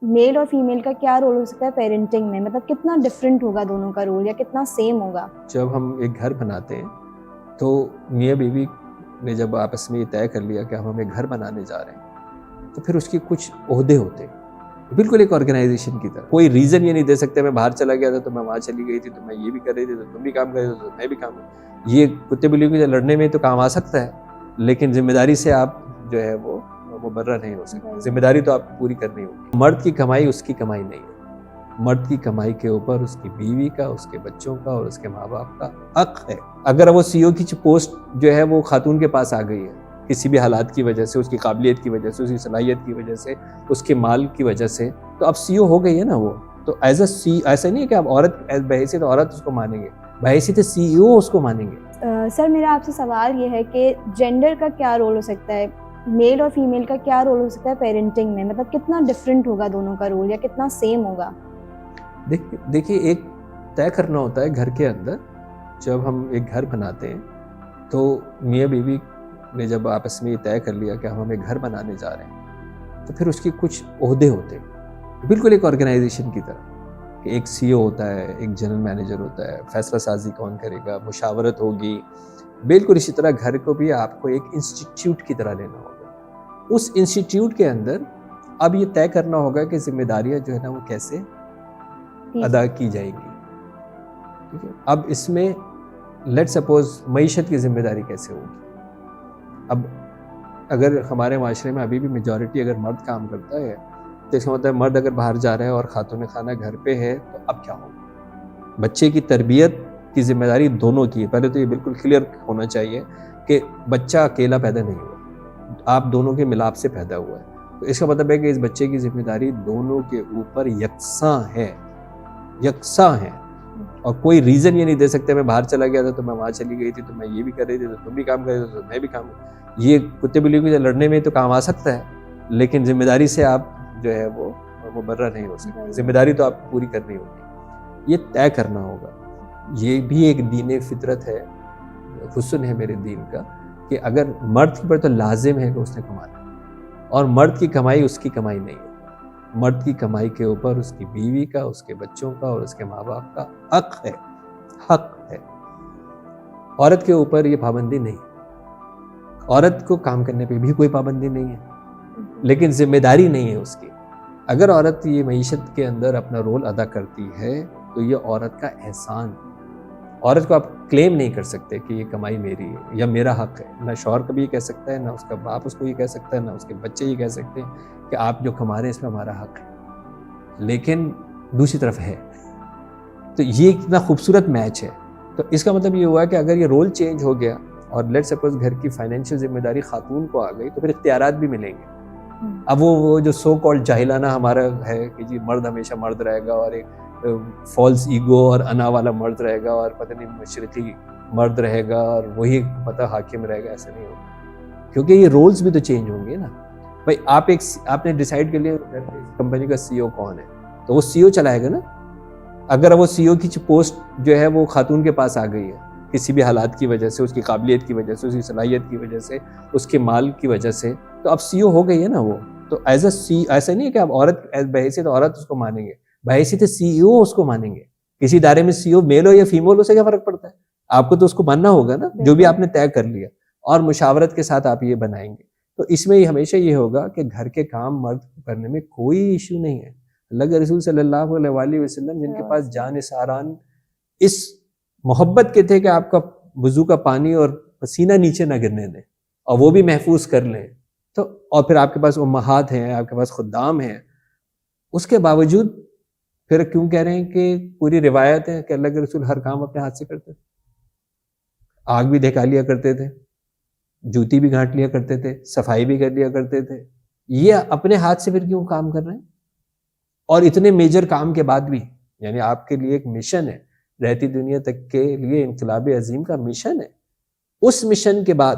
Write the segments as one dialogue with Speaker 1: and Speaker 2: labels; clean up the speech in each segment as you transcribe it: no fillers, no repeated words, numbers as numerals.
Speaker 1: میل اور فیمیل کا کیا رول ہو سکتا ہے پیرنٹنگ میں؟ مطلب کتنا ڈفرینٹ ہوگا دونوں کا رول یا کتنا سیم ہوگا؟
Speaker 2: جب ہم ایک گھر بناتے ہیں تو میاں بیوی نے جب آپس میں یہ طے کر لیا کہ ہم ایک گھر بنانے جا رہے ہیں تو پھر اس کے کچھ عہدے ہوتے ہیں، بالکل ایک آرگنائزیشن کی طرح. کوئی ریزن یہ نہیں دے سکتے میں باہر چلا گیا تھا تو میں وہاں چلی گئی تھی تو میں یہ بھی کر رہی تھی تو تم بھی کام کر رہے تھے تو میں بھی کام کر. یہ کتے بلیوں کے لڑنے میں تو کام آ سکتا ہے لیکن ذمہ داری سے آپ جو ہے وہ مبرہ نہیں ہو سکتے. ذمہ داری تو آپ کو پوری کرنی ہوگی. مرد کی کمائی اس کی کمائی نہیں ہے، مرد کی کمائی کے اوپر اس کی بیوی کا، اس کے بچوں کا اور اس کے ماں باپ کا حق ہے. اگر وہ سی او کی پوسٹ جو ہے وہ خاتون کے پاس آ گئی ہے کسی بھی حالات کی وجہ سے، اس کی قابلیت کی وجہ سے، اس کی صلاحیت کی وجہ سے، اس کے مال کی وجہ سے، تو اب سی او ہو گئی ہے نا وہ. تو ایز اے ایسا نہیں ہے کہ اب عورت بحیثیت عورت اس کو مانیں گے، بحیثیت سی او اس کو مانیں گے.
Speaker 1: سر میرا آپ سے سوال یہ ہے کہ جینڈر کا کیا رول ہو سکتا ہے، میل اور فیمیل کا کیا رول ہو سکتا ہے پیرنٹنگ میں؟ مطلب کتنا ڈفرینٹ ہوگا دونوں کا رول یا کتنا سیم ہوگا؟
Speaker 2: دیکھیے ایک طے کرنا ہوتا ہے گھر کے اندر. جب ہم ایک گھر بناتے ہیں تو میاں بیوی نے جب آپس میں یہ طے کر لیا کہ ہم ایک گھر بنانے جا رہے ہیں تو پھر اس کے کچھ عہدے ہوتے ہیں، بالکل ایک آرگنائزیشن کی طرح کہ ایک سی او ہوتا ہے، ایک جنرل مینیجر ہوتا ہے، فیصلہ سازی کون کرے گا، مشاورت ہوگی. بالکل اسی طرح گھر کو بھی آپ کو ایک انسٹیٹیوٹ کی طرح لینا ہوگا. اس انسٹیٹیوٹ کے اندر اب یہ طے کرنا ہوگا کہ ذمہ داریاں جو ہے نا وہ کیسے ادا کی جائیں گی. ٹھیک ہے، اب اس میں لیٹ سپوز معیشت کی ذمہ داری کیسے ہوگی. اب اگر ہمارے معاشرے میں ابھی بھی میجورٹی اگر مرد کام کرتا ہے تو اس کا مطلب مرد اگر باہر جا رہا ہے اور خاتون خانہ گھر پہ ہے تو اب کیا ہوگا. بچے کی تربیت کی ذمہ داری دونوں کی ہے. پہلے تو یہ بالکل کلیئر ہونا چاہیے کہ بچہ اکیلا پیدا نہیں ہوا، آپ دونوں کے ملاپ سے پیدا ہوا ہے. تو اس کا مطلب ہے کہ اس بچے کی ذمہ داری دونوں کے اوپر یکساں ہے، یکساں ہے. اور کوئی ریزن یہ نہیں دے سکتے میں باہر چلا گیا تھا تو میں وہاں چلی گئی تھی تو میں یہ بھی کر رہی تھی تو تم بھی کام کر رہے تھے تو میں بھی کام کر. یہ کتے بلیوں کے لڑنے میں تو کام آ سکتا ہے لیکن ذمہ داری سے آپ جو ہے وہ مبرہ نہیں ہو سکتے. ذمہ داری تو آپ کو پوری کرنی ہوگی، یہ طے کرنا ہوگا. یہ بھی ایک دین فطرت ہے، حسن ہے میرے دین کا کہ اگر مرد کے پر تو لازم ہے کہ اس نے کمانا ہے اور مرد کی کمائی اس کی کمائی نہیں ہے. مرد کی کمائی کے اوپر اس کی بیوی کا، اس کے بچوں کا اور اس کے ماں باپ کا حق ہے، حق ہے. عورت کے اوپر یہ پابندی نہیں ہے. عورت کو کام کرنے پہ بھی کوئی پابندی نہیں ہے لیکن ذمہ داری نہیں ہے اس کی. اگر عورت یہ معیشت کے اندر اپنا رول ادا کرتی ہے تو یہ عورت کا احسان ہے. عورت کو آپ کلیم نہیں کر سکتے کہ یہ کمائی میری ہے یا میرا حق ہے. نہ شوہر کبھی یہ کہہ سکتا ہے، نہ اس کا باپ اس کو یہ کہہ سکتا ہے، نہ اس کے بچے یہ کہہ سکتے ہیں کہ آپ جو کما رہے ہیں اس میں ہمارا حق ہے. لیکن دوسری طرف ہے. تو یہ اتنا خوبصورت میچ ہے. تو اس کا مطلب یہ ہوا کہ اگر یہ رول چینج ہو گیا اور لیٹ سپوز گھر کی فائنینشیل ذمہ داری خاتون کو آ گئی تو پھر اختیارات بھی ملیں گے. اب وہ جو سو کالڈ جاہلانہ ہمارا ہے کہ جی مرد ہمیشہ مرد رہے گا اور ایک فالس ایگو اور انا والا مرد رہے گا اور پتہ نہیں مشرقی مرد رہے گا اور وہی پتہ حاکم رہے گا، ایسا نہیں ہوگا. کیونکہ یہ رولز بھی تو چینج ہوں گے نا. بھائی آپ نے ڈیسائیڈ کر لیا کمپنی کا سی او کون ہے تو وہ سی او چلائے گا نا. اگر وہ سی او کی پوسٹ جو ہے وہ خاتون کے پاس آ گئی ہے کسی بھی حالات کی وجہ سے، اس کی قابلیت کی وجہ سے، اس کی صلاحیت کی وجہ سے، اس کے مال کی وجہ سے، تو اب سی او ہو گئی ہے نا وہ. تو ایز اے ایسا نہیں ہے کہ اب عورت بحیثیت عورت اس کو مانیں گے، بحیثیت سی او اس کو مانیں گے. کسی ادارے میں سی او میل ہو یا فیمیل ہو سے کیا فرق پڑتا ہے؟ آپ کو تو اس کو ماننا ہوگا نا جو بھی آپ نے طے کر لیا، اور مشاورت کے ساتھ آپ یہ بنائیں گے. تو اس میں ہمیشہ یہ ہوگا کہ گھر کے کام مرد کرنے میں کوئی ایشو نہیں ہے. اللہ کے رسول صلی اللہ علیہ وآلہ وسلم جن کے پاس جان ساران اس محبت کے تھے کہ آپ کا وضو کا پانی اور پسینہ نیچے نہ گرنے دیں اور وہ بھی محفوظ کر لیں، تو اور پھر آپ کے پاس امہات ہیں، آپ کے پاس خدام ہیں، اس کے باوجود پھر کیوں کہہ رہے ہیں کہ پوری روایت ہے کہ اللہ کے رسول ہر کام اپنے ہاتھ سے کرتے تھے. آگ بھی دہکا لیا کرتے تھے، جوتی بھی گھانٹ لیا کرتے تھے، صفائی بھی کر لیا کرتے تھے. یہ اپنے ہاتھ سے پھر کیوں کام کر رہے ہیں؟ اور اتنے میجر کام کے بعد بھی، یعنی آپ کے لیے ایک مشن ہے، رہتی دنیا تک کے لیے انقلاب عظیم کا مشن ہے. اس مشن کے بعد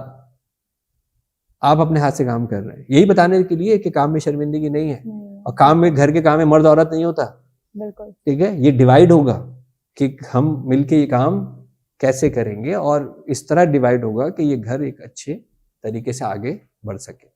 Speaker 2: آپ اپنے ہاتھ سے کام کر رہے ہیں یہی بتانے کے لیے کہ کام میں شرمندگی نہیں ہے. اور کام میں، گھر کے کام میں مرد عورت نہیں ہوتا. بالکل ٹھیک ہے، یہ ڈیوائیڈ ہوگا کہ ہم مل کے یہ کام کیسے کریں گے اور اس طرح ڈیوائیڈ ہوگا کہ یہ گھر ایک اچھے طریقے سے آگے بڑھ سکے.